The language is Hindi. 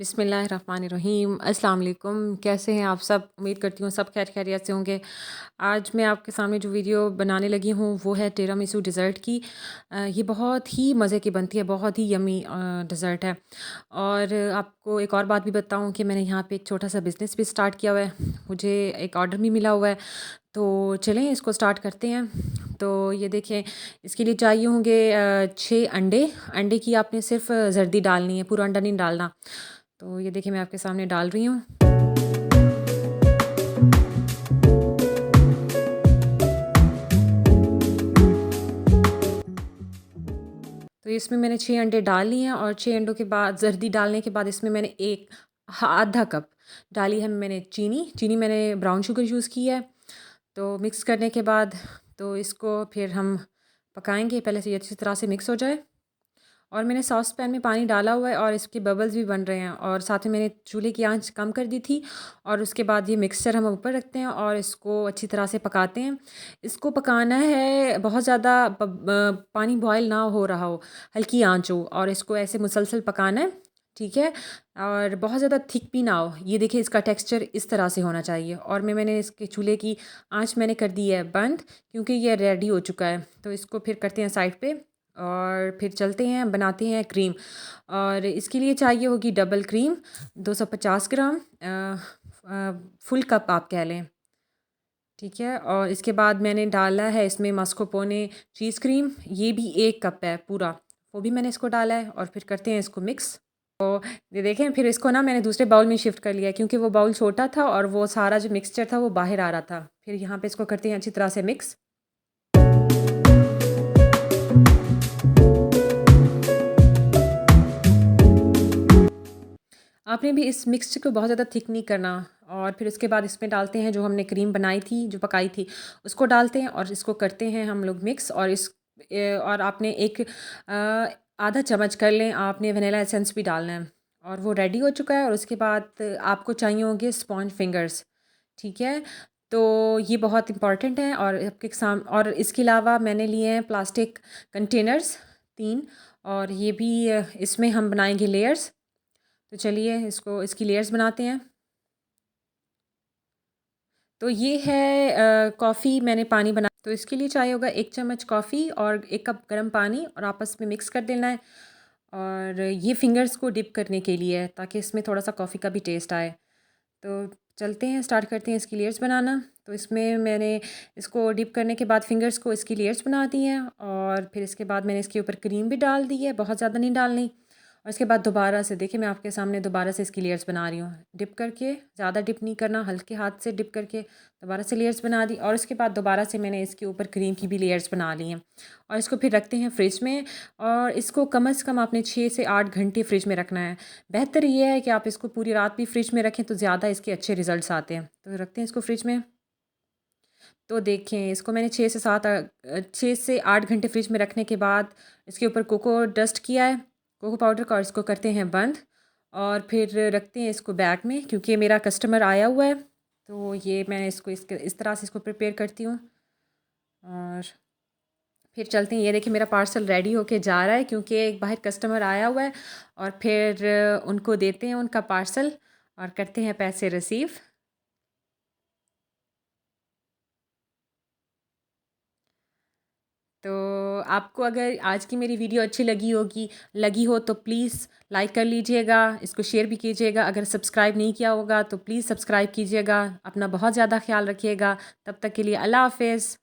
बिस्मिल्लाहिर्रहमानिर्रहीम। अस्सलाम वालेकुम। कैसे हैं आप सब? उम्मीद करती हूँ सब खैर खैरियत से होंगे। आज मैं आपके सामने जो वीडियो बनाने लगी हूँ वो है टिरामिसू डिज़र्ट की। ये बहुत ही मज़े की बनती है, बहुत ही यम्मी डिज़र्ट है। और आपको एक और बात भी बताऊँ कि मैंने यहाँ पे एक छोटा सा बिज़नेस भी स्टार्ट किया हुआ है। मुझे एक ऑर्डर भी मिला हुआ है, तो चलें इसको स्टार्ट करते हैं। तो ये देखें, इसके लिए चाहिए होंगे 6 अंडे। अंडे की आपने सिर्फ जर्दी डालनी है, पूरा अंडा नहीं डालना। तो ये देखिए मैं आपके सामने डाल रही हूँ। तो इसमें मैंने 6 अंडे डाल लिए हैं और 6 अंडों के बाद जर्दी डालने के बाद इसमें मैंने आधा कप डाली है मैंने चीनी। चीनी मैंने ब्राउन शुगर यूज़ की है। तो मिक्स करने के बाद तो इसको फिर हम पकाएंगे, पहले से ये अच्छी तरह से मिक्स हो जाए। और मैंने सॉस पैन में पानी डाला हुआ है और इसके बबल्स भी बन रहे हैं, और साथ में मैंने चूल्हे की आंच कम कर दी थी। और उसके बाद ये मिक्सचर हम ऊपर रखते हैं और इसको अच्छी तरह से पकाते हैं। इसको पकाना है, बहुत ज़्यादा पानी बॉयल ना हो रहा हो, हल्की आंच हो, और इसको ऐसे मुसलसल पकाना है। ठीक है। और बहुत ज़्यादा थिक भी ना हो। ये देखिए इसका टेक्सचर इस तरह से होना चाहिए। और मैंने इसके चूल्हे की आंच मैंने कर दी है बंद, क्योंकि ये रेडी हो चुका है। तो इसको फिर करते हैं साइड पे और फिर चलते हैं बनाते हैं क्रीम। और इसके लिए चाहिए होगी डबल क्रीम 250 ग्राम, फुल कप आप कह लें। ठीक है। और इसके बाद मैंने डाला है इसमें मास्कोपोने चीज़ क्रीम, ये भी 1 कप है पूरा, वो भी मैंने इसको डाला है। और फिर करते हैं इसको मिक्स। तो ये देखें, फिर इसको ना मैंने दूसरे बाउल में शिफ्ट कर लिया, क्योंकि वो बाउल छोटा था और वो सारा जो मिक्सचर था वो बाहर आ रहा था। फिर यहाँ पे इसको करते हैं अच्छी तरह से मिक्स। आपने भी इस मिक्सचर को बहुत ज़्यादा थिक नहीं करना। और फिर उसके बाद इसमें डालते हैं जो हमने क्रीम बनाई थी, जो पकाई थी, उसको डालते हैं और इसको करते हैं हम लोग मिक्स। और और आपने आधा चम्मच कर लें, आपने वनीला एसेंस भी डालना है। और वो रेडी हो चुका है। और उसके बाद आपको चाहिए होंगे स्पॉन्ज फिंगर्स। ठीक है। तो ये बहुत इंपॉर्टेंट है। और आपके और इसके अलावा मैंने लिए हैं प्लास्टिक कंटेनर्स 3। और ये भी इसमें हम बनाएंगे लेयर्स। तो चलिए इसको इसकी लेयर्स बनाते हैं। तो ये है कॉफ़ी, मैंने पानी बना, तो इसके लिए चाहिए होगा 1 चम्मच कॉफ़ी और 1 कप गर्म पानी, और आपस में मिक्स कर देना है। और ये फिंगर्स को डिप करने के लिए है, ताकि इसमें थोड़ा सा कॉफ़ी का भी टेस्ट आए। तो चलते हैं स्टार्ट करते हैं इसकी लेयर्स बनाना। तो इसमें मैंने इसको डिप करने के बाद फिंगर्स को इसकी लेयर्स बना दी हैं। और फिर इसके बाद मैंने इसके ऊपर क्रीम भी डाल दी है, बहुत ज़्यादा नहीं डालनी। और इसके बाद दोबारा से देखिए मैं आपके सामने दोबारा से इसकी लेयर्स बना रही हूँ, डिप करके, ज़्यादा डिप नहीं करना, हल्के हाथ से डिप करके दोबारा से लेयर्स बना दी। और उसके बाद दोबारा से मैंने इसके ऊपर क्रीम की भी लेयर्स बना ली हैं। और इसको फिर रखते हैं फ्रिज में। और इसको कम से कम आपने 6 से 8 घंटे फ्रिज में रखना है। बेहतर ये है कि आप इसको पूरी रात भी फ्रिज में रखें, तो ज़्यादा इसके अच्छे रिजल्ट्स आते हैं। तो रखते हैं इसको फ्रिज में। तो देखें, इसको मैंने 6 से 8 घंटे फ्रिज में रखने के बाद इसके ऊपर कोको डस्ट किया है, कोको पाउडर का, और इसको करते हैं बंद। और फिर रखते हैं इसको बैग में, क्योंकि मेरा कस्टमर आया हुआ है। तो ये मैं इसको इस तरह से इसको प्रिपेयर करती हूँ। और फिर चलते हैं। ये देखिए मेरा पार्सल रेडी होके जा रहा है, क्योंकि एक बाहर कस्टमर आया हुआ है। और फिर उनको देते हैं उनका पार्सल और करते हैं पैसे रिसीव। तो आपको अगर आज की मेरी वीडियो अच्छी लगी हो तो प्लीज़ लाइक कर लीजिएगा, इसको शेयर भी कीजिएगा। अगर सब्सक्राइब नहीं किया होगा तो प्लीज़ सब्सक्राइब कीजिएगा। अपना बहुत ज़्यादा ख्याल रखिएगा। तब तक के लिए अल्लाह हाफ़िज़।